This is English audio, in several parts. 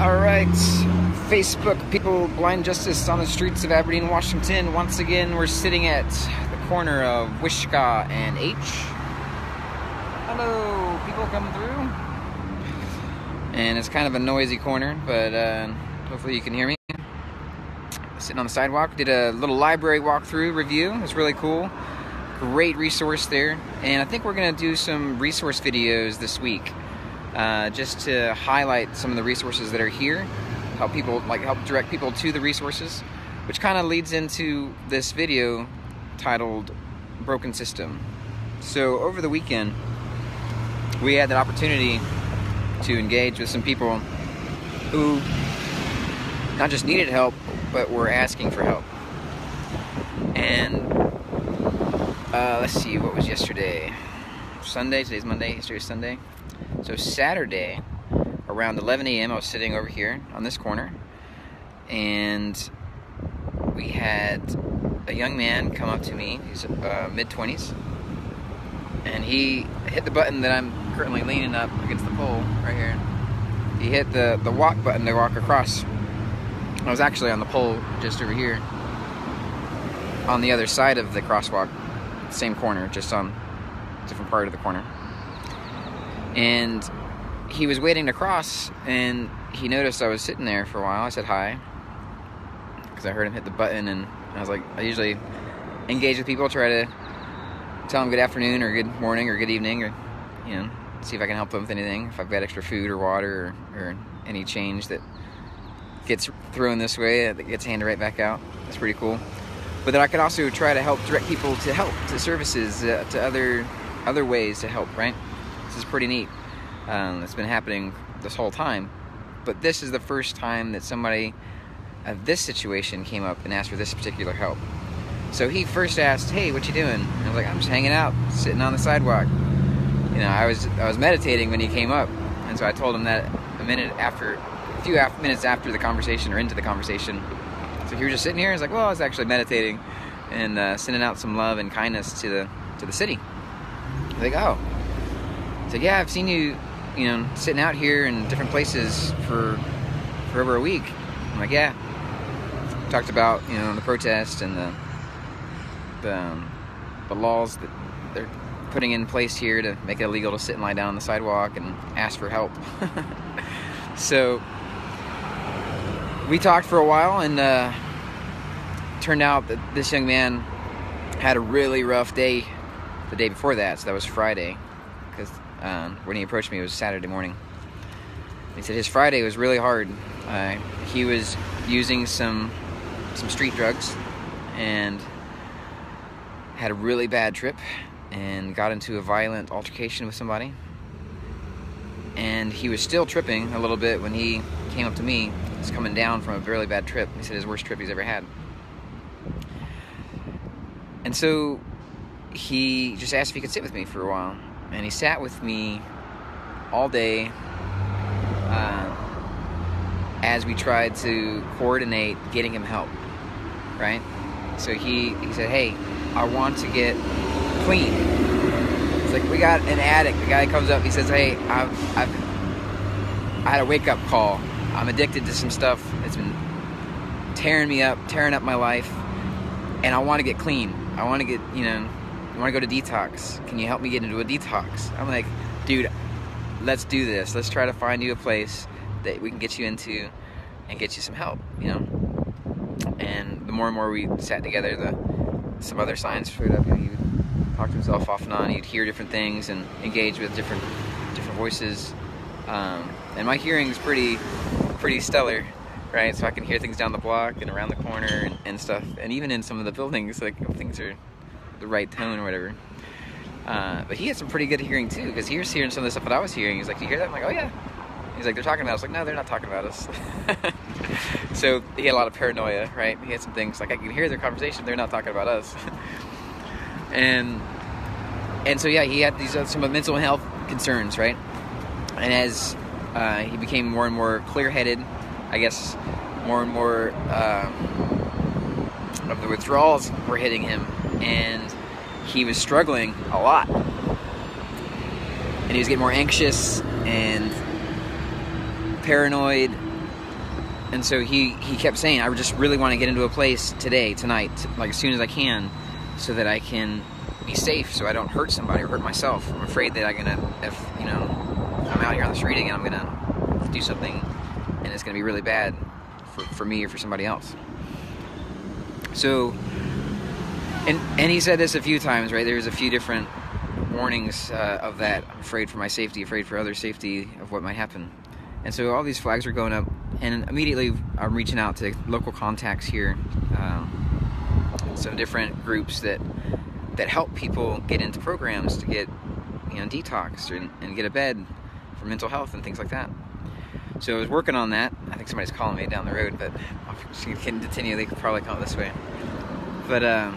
Alright, Facebook people, blind justice on the streets of Aberdeen, Washington. Once again, we're sitting at the corner of Wishkah and H. Hello, people coming through. And it's kind of a noisy corner, but hopefully you can hear me. Sitting on the sidewalk, did a little library walkthrough review. It was really cool. Great resource there. And I think we're going to do some resource videos this week. Just to highlight some of the resources that are here, help direct people to the resources, which kind of leads into this video titled Broken System. So over the weekend, we had the opportunity to engage with some people who not just needed help, but were asking for help. And let's see, what was yesterday? Sunday, today's Monday, yesterday's Sunday. So Saturday, around 11 a.m., I was sitting over here on this corner, and we had a young man come up to me. He's mid-20s, and he hit the button that I'm currently leaning up against the pole right here. He hit the walk button to walk across. I was actually on the pole just over here, on the other side of the crosswalk, same corner, just on a different part of the corner. And he was waiting to cross, and he noticed I was sitting there for a while. I said hi, because I heard him hit the button, and I was like, I usually engage with people, try to tell them good afternoon, or good morning, or good evening, or, you know, see if I can help them with anything, if I've got extra food or water, or any change that gets thrown this way, that gets handed right back out. That's pretty cool. But then I could also try to help direct people to help, to services, to other ways to help, right? This is pretty neat. It's been happening this whole time, but this is the first time that somebody of this situation came up and asked for this particular help. So he first asked, "Hey, what you doing?" And I was like, "I'm just hanging out, sitting on the sidewalk." You know, I was meditating when he came up, and so I told him that a few minutes after the conversation, or into the conversation. So he was just sitting here. He's like, "Well, I was actually meditating and sending out some love and kindness to the city." I was like, "Oh." I said, "Yeah, I've seen you, sitting out here in different places for over a week." I'm like, "Yeah." Talked about, the protest and the laws that they're putting in place here to make it illegal to sit and lie down on the sidewalk and ask for help. So we talked for a while, and turned out that this young man had a really rough day the day before that. So that was Friday, because when he approached me, it was Saturday morning. He said his Friday was really hard. He was using some street drugs and had a really bad trip and got into a violent altercation with somebody. And he was still tripping a little bit when he came up to me. He's coming down from a really bad trip. He said his worst trip he's ever had. And so he just asked if he could sit with me for a while. And he sat with me all day as we tried to coordinate getting him help, right? So he said, "Hey, I want to get clean." It's like, we got an addict. The guy comes up, he says, "Hey, I had a wake-up call. I'm addicted to some stuff that's been tearing up my life, and I want to get clean. I want to get, I want to go to detox. Can you help me get into a detox?" I'm like, "Dude, let's do this. Let's try to find you a place that we can get you into and get you some help, And the more and more we sat together, some other signs showed up. He would talk to himself off and on. He'd hear different things and engage with different voices. And my hearing is pretty stellar, right? So I can hear things down the block and around the corner and stuff. And even in some of the buildings, like, things are the right tone or whatever. But he had some pretty good hearing too, because he was hearing some of the stuff that I was hearing. He's like, "Do you hear that?" I'm like, "Oh yeah." He's like, "They're talking about us." I was like, "No, they're not talking about us." So he had a lot of paranoia, right? He had some things like, I can hear their conversation, they're not talking about us. and so yeah, he had these some mental health concerns, right? And as he became more and more clear-headed, I guess more and more of the withdrawals were hitting him, and he was struggling a lot. And he was getting more anxious and paranoid And so he kept saying, I just really want to get into a place tonight, like as soon as I can, so that I can be safe, so I don't hurt somebody or hurt myself. I'm afraid that if I'm out here on the street again, I'm gonna do something and it's gonna be really bad for me or for somebody else. So, and he said this a few times, right? There's a few different warnings of that. I'm afraid for my safety, afraid for others' safety of what might happen. And so all these flags were going up, and immediately I'm reaching out to local contacts here, some different groups that help people get into programs to get, detox and get a bed for mental health and things like that. So I was working on that. I think somebody's calling me down the road, but if you can continue, they could probably call this way. But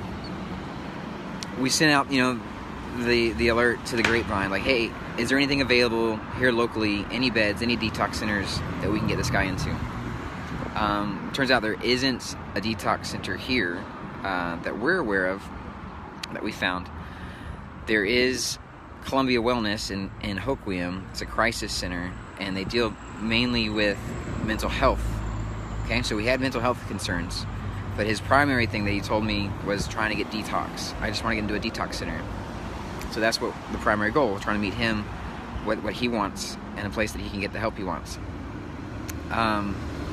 we sent out, the alert to the grapevine, like, hey, is there anything available here locally, any beds, any detox centers that we can get this guy into? Turns out there isn't a detox center here that we're aware of, that we found. There is Columbia Wellness in Hoquiam. It's a crisis center, and they deal mainly with mental health. Okay, so we had mental health concerns, but his primary thing that he told me was trying to get detox. I just want to get into a detox center. So that's what the primary goal, trying to meet him, what he wants, and a place that he can get the help he wants.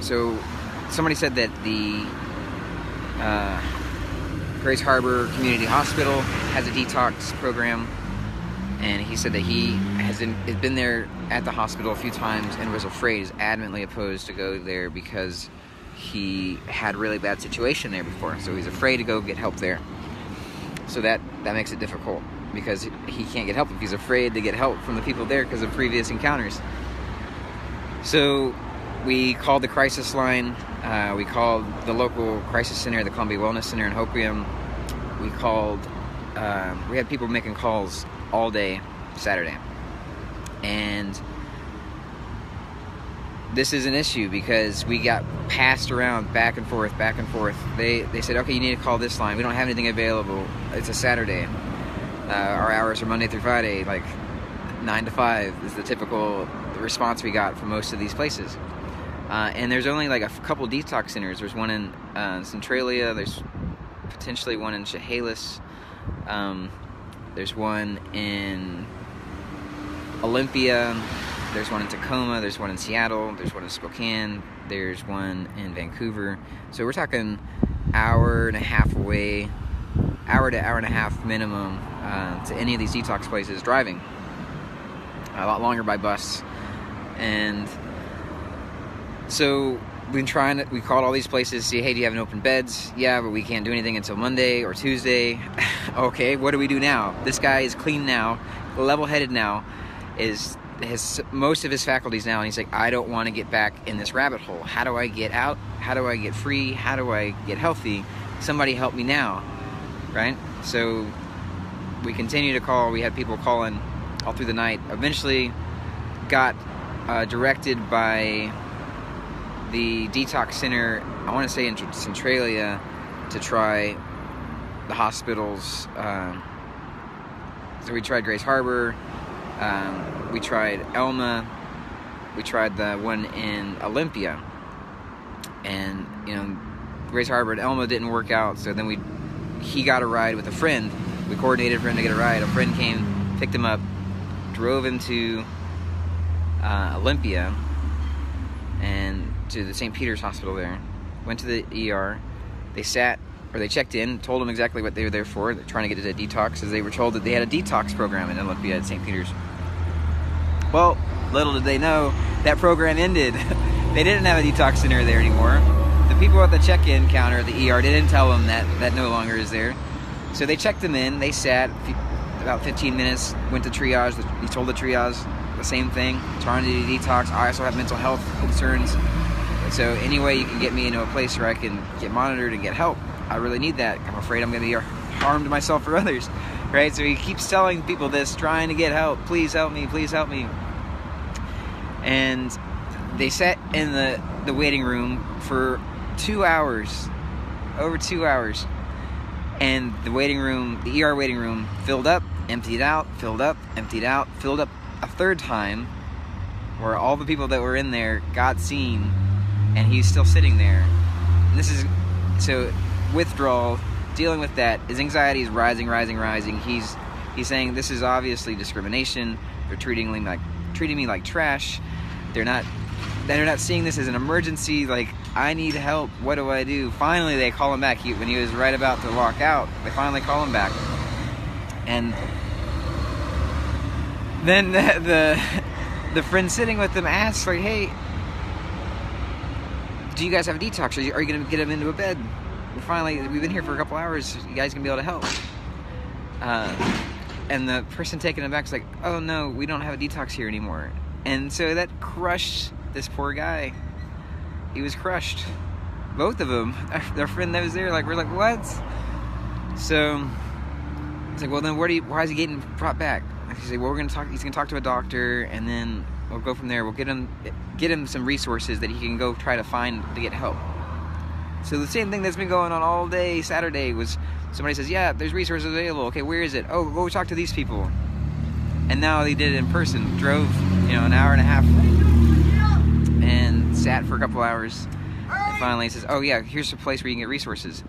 So somebody said that the Grace Harbor Community Hospital has a detox program, and he said that he has been there at the hospital a few times and was afraid, is adamantly opposed to go there because he had a really bad situation there before, so he's afraid to go get help there. So that makes it difficult, because he can't get help if he's afraid to get help from the people there because of previous encounters. So we called the crisis line. We called the local crisis center, the Columbia Wellness Center in Hoquiam. We called, we had people making calls all day Saturday. And this is an issue because we got passed around back and forth. They said, okay, you need to call this line. We don't have anything available. It's a Saturday. Our hours are Monday through Friday, like 9 to 5 is the typical response we got from most of these places. And there's only like a couple detox centers. There's one in Centralia. There's potentially one in Chehalis. There's one in Olympia. There's one in Tacoma. There's one in Seattle. There's one in Spokane. There's one in Vancouver. So we're talking hour and a half away, hour to hour and a half minimum to any of these detox places driving. A lot longer by bus. And so we called all these places to see, hey, do you have an open beds? Yeah, but we can't do anything until Monday or Tuesday. Okay, what do we do now? This guy is clean now, level-headed now, has most of his faculties now, and he's like, I don't want to get back in this rabbit hole. How do I get out? How do I get free? How do I get healthy? Somebody help me now, right? So we continue to call. We had people calling all through the night. Eventually got directed by the detox center, I want to say in Centralia, to try the hospitals. So we tried Grace Harbor, we tried Elma, we tried the one in Olympia, and Grace Harbor and Elma didn't work out. So then he got a ride with a friend. We coordinated for him to get a ride. A friend came, picked him up, drove him to Olympia and to the St. Peter's Hospital there. Went to the ER. They checked in, told them exactly what they were there for. They're trying to get to the detox, as they were told that they had a detox program in Olympia at St. Peter's. Well, little did they know, that program ended. They didn't have a detox center there anymore. The people at the check-in counter at the ER didn't tell them that no longer is there. So they checked them in. They sat about 15 minutes, went to triage. He told the triage the same thing, trying to do detox. I also have mental health concerns. So any way you can get me into a place where I can get monitored and get help, I really need that. I'm afraid I'm going to be harm to myself or others, right? So he keeps telling people this, trying to get help. Please help me, please help me. And they sat in the waiting room for 2 hours, over 2 hours. And the ER waiting room filled up, emptied out, filled up, emptied out, filled up a third time, where all the people that were in there got seen and he's still sitting there. And this is, so withdrawal, dealing with that, his anxiety is rising. He's saying this is obviously discrimination. They're treating me like trash. They're not seeing this as an emergency. Like, I need help. What do I do? Finally, they call him back. When he was right about to walk out, they finally call him back. And then the friend sitting with him asks, like, hey, do you guys have a detox? Are you going to get him into a bed? We've been here for a couple hours. You guys can be able to help. And the person taking him back is like, oh no, we don't have a detox here anymore. And so that crushed this poor guy. He was crushed. Both of them. Their friend that was there, like, we're like, what? So it's like, well then why is he getting brought back? He's like, well, he's gonna talk to a doctor, and then we'll go from there. We'll get him some resources that he can go try to find to get help. So the same thing that's been going on all day Saturday was somebody says, yeah, there's resources available. Okay, where is it? Oh, go talk to these people. And now they did it in person. Drove, an hour and a half and sat for a couple hours. And finally says, oh yeah, here's a place where you can get resources.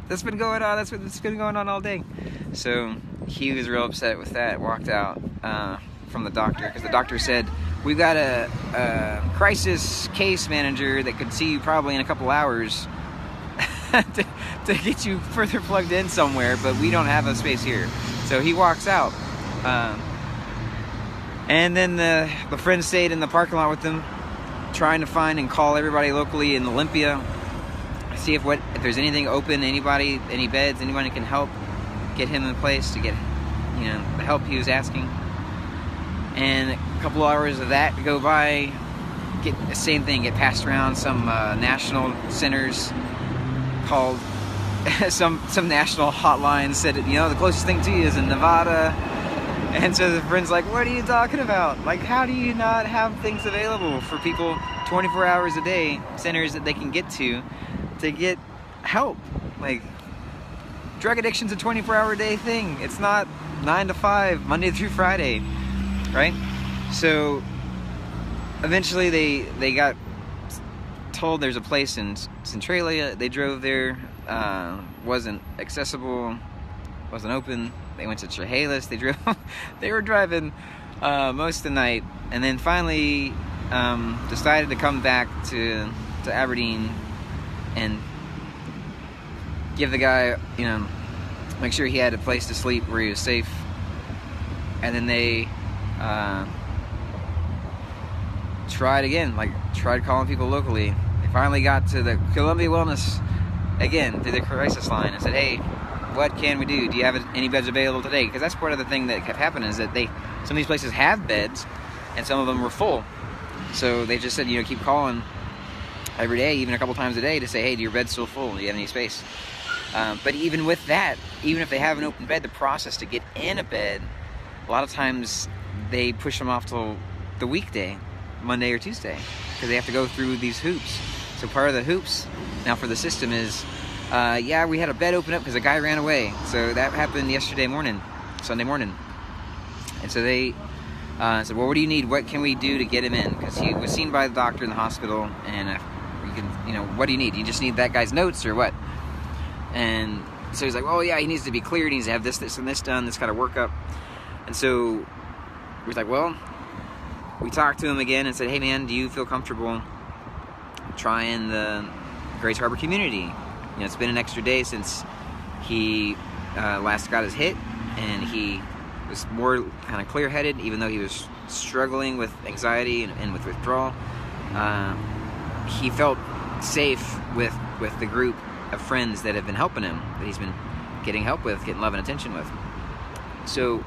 That's been going on. That's been going on all day. So he was real upset with that. Walked out from the doctor because the doctor said, we've got a crisis case manager that could see you probably in a couple hours to get you further plugged in somewhere, but we don't have a space here. So he walks out. And then the friend stayed in the parking lot with them, trying to find and call everybody locally in Olympia, see if there's anything open, any beds, anyone who can help get him in place to get the help he was asking. And a couple hours of that go by, get the same thing, get passed around some national centers, called some national hotline, said the closest thing to you is in Nevada. And so the friend's like, what are you talking about? Like, how do you not have things available for people 24 hours a day, centers that they can get to get help? Like, drug addiction's a 24-hour-a-day thing. It's not 9 to 5, Monday through Friday, right? So eventually they got told there's a place in Centralia. They drove there, wasn't accessible, wasn't open. They went to Chehalis. They were driving most of the night, and then finally decided to come back to Aberdeen and give the guy, make sure he had a place to sleep where he was safe. And then they tried again, tried calling people locally. They finally got to the Columbia Wellness again, through the crisis line, and said, hey, what can we do? Do you have any beds available today? Because that's part of the thing that kept happening, is that some of these places have beds, and some of them were full. So they just said, keep calling every day, even a couple times a day, to say, hey, your bed's still full? Do you have any space? But even with that, even if they have an open bed, the process to get in a bed, a lot of times they push them off till the weekday, Monday or Tuesday, because they have to go through these hoops. So part of the hoops now for the system is, yeah, we had a bed open up because a guy ran away. So that happened yesterday morning, Sunday morning. And so they said, well, what do you need? What can we do to get him in? Because he was seen by the doctor in the hospital, and you can, what do you need? You just need that guy's notes or what? And so he's like, well, yeah, he needs to be cleared. He needs to have this, and this done, this kind of workup. And so we're like, well, we talked to him again and said, hey, man, do you feel comfortable trying the Grace Harbor community? It's been an extra day since he last got his hit, and he was more kind of clear-headed, even though he was struggling with anxiety and with withdrawal. He felt safe with the group of friends that have been helping him, that he's been getting help with, getting love and attention with. So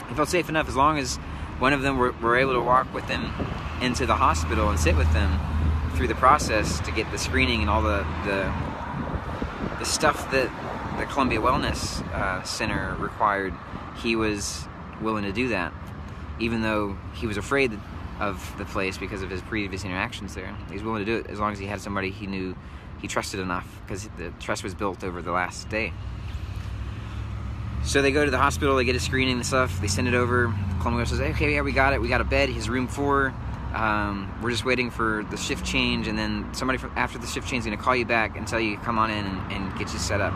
he felt safe enough, as long as one of them were able to walk with him into the hospital and sit with them through the process to get the screening and all the stuff that the Columbia Wellness Center required. He was willing to do that, even though he was afraid of the place because of his previous interactions there. He was willing to do it as long as he had somebody he knew he trusted enough, because the trust was built over the last day. So they go to the hospital, they get a screening and stuff, they send it over. Columbia says, okay, yeah, we got it, we got a bed, his room 4. We're just waiting for the shift change, and then somebody after the shift change is going to call you back and tell you to come on in and get you set up.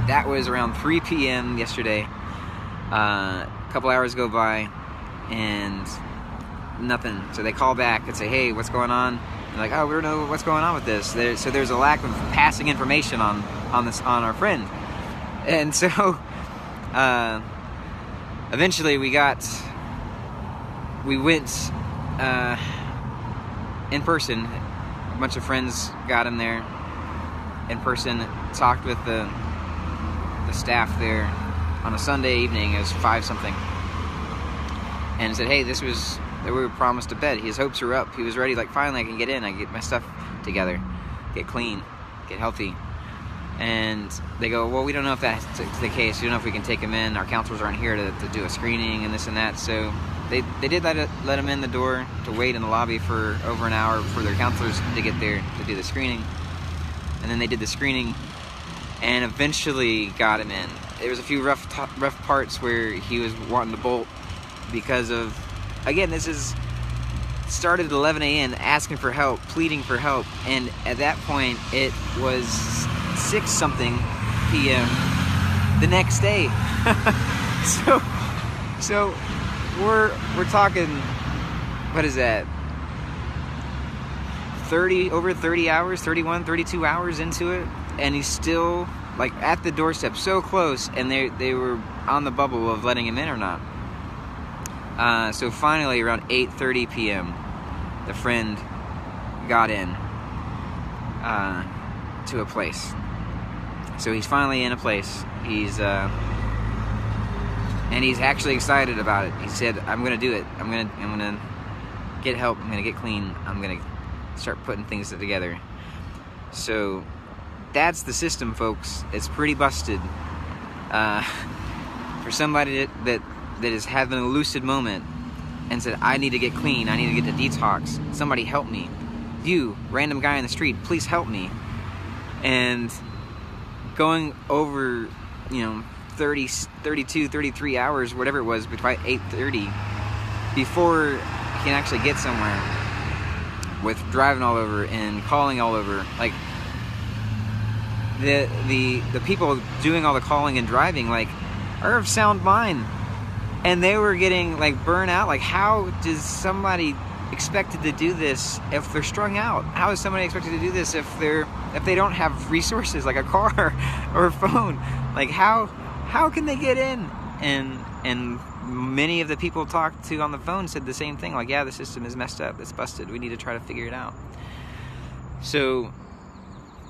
That was around 3 p.m. yesterday. A couple hours go by, and nothing. So they call back and say, hey, what's going on? They're like, oh, we don't know what's going on with this. So there's a lack of passing information on our friend. And so eventually we went in person. A bunch of friends got him there in person, talked with the staff there on a Sunday evening. It was 5-something, and said, hey, this was that we were promised a bed. His hopes were up. He was ready, like, finally I can get in, I can get my stuff together, get clean, get healthy. And they go, well, we don't know if that's the case. We don't know if we can take him in. Our counselors aren't here to do a screening and this and that. So they did let him in the door to wait in the lobby for over an hour for their counselors to get there to do the screening. And then they did the screening and eventually got him in. There was a few rough parts where he was wanting to bolt because of, again, this is started at 11 a.m. asking for help, pleading for help, and at that point it was 6-something p.m. the next day. so we're talking, what is that, over 30 hours, 31, 32 hours into it, and he's still, like, at the doorstep, so close, and they were on the bubble of letting him in or not. So finally, around 8:30 p.m., the friend got in to a place. So he's finally in a place. And he's actually excited about it. He said, "I'm gonna do it. I'm gonna get help. I'm gonna get clean. I'm gonna start putting things together." So that's the system, folks. It's pretty busted. For somebody that is having a lucid moment and said, I need to get clean, I need to get to detox, somebody help me. You, random guy in the street, please help me. And going over, 30, 32, 33 hours, whatever it was, between 8:30, before he can actually get somewhere, with driving all over and calling all over. Like, the people doing all the calling and driving, like, are of sound mind. And they were getting, like, burnt out. Like, how does somebody expected to do this if they're strung out? How is somebody expected to do this if they don't have resources like a car or a phone? Like, how can they get in? And many of the people talked to on the phone said the same thing. Like, yeah, the system is messed up. It's busted. We need to try to figure it out. So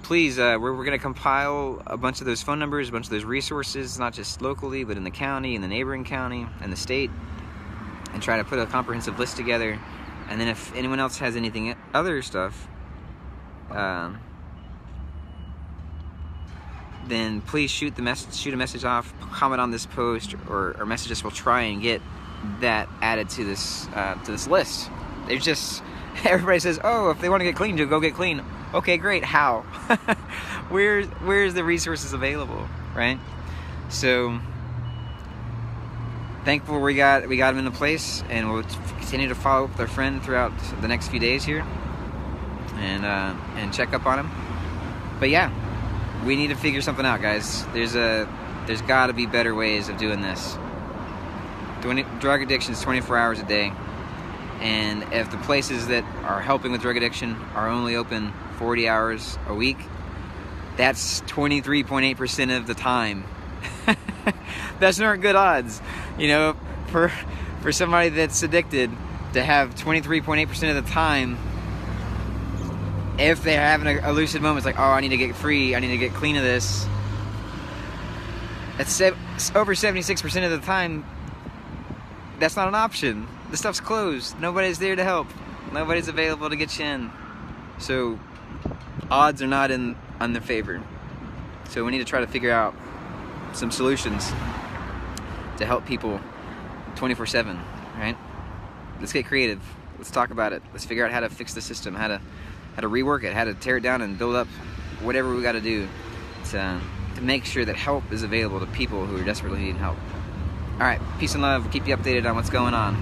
please, we're going to compile a bunch of those phone numbers, a bunch of those resources, not just locally, but in the county, in the neighboring county, and the state, and try to put a comprehensive list together. And then if anyone else has anything, other stuff, then please shoot a message off, comment on this post, or message us. We'll try and get that added to this list. There's just, everybody says, oh, if they want to get clean, go get clean. Okay, great. How? Where's the resources available, right? So thankful we got him into place, and we'll continue to follow up with our friend throughout the next few days here, and check up on him. But yeah, we need to figure something out, guys. There's got to be better ways of doing this. Drug addiction is 24 hours a day. And if the places that are helping with drug addiction are only open 40 hours a week, that's 23.8% of the time. That's not good odds, for somebody that's addicted to have 23.8% of the time. If they're having a lucid moment, it's like, oh, I need to get free, I need to get clean of this. It's over 76% of the time. That's not an option. The stuff's closed. Nobody's there to help. Nobody's available to get you in. So odds are not in their favor. So we need to try to figure out some solutions to help people 24/7, right? Let's get creative. Let's talk about it. Let's figure out how to fix the system, how to rework it, how to tear it down and build up whatever we got to do to make sure that help is available to people who are desperately needing help. All right, peace and love. We'll keep you updated on what's going on.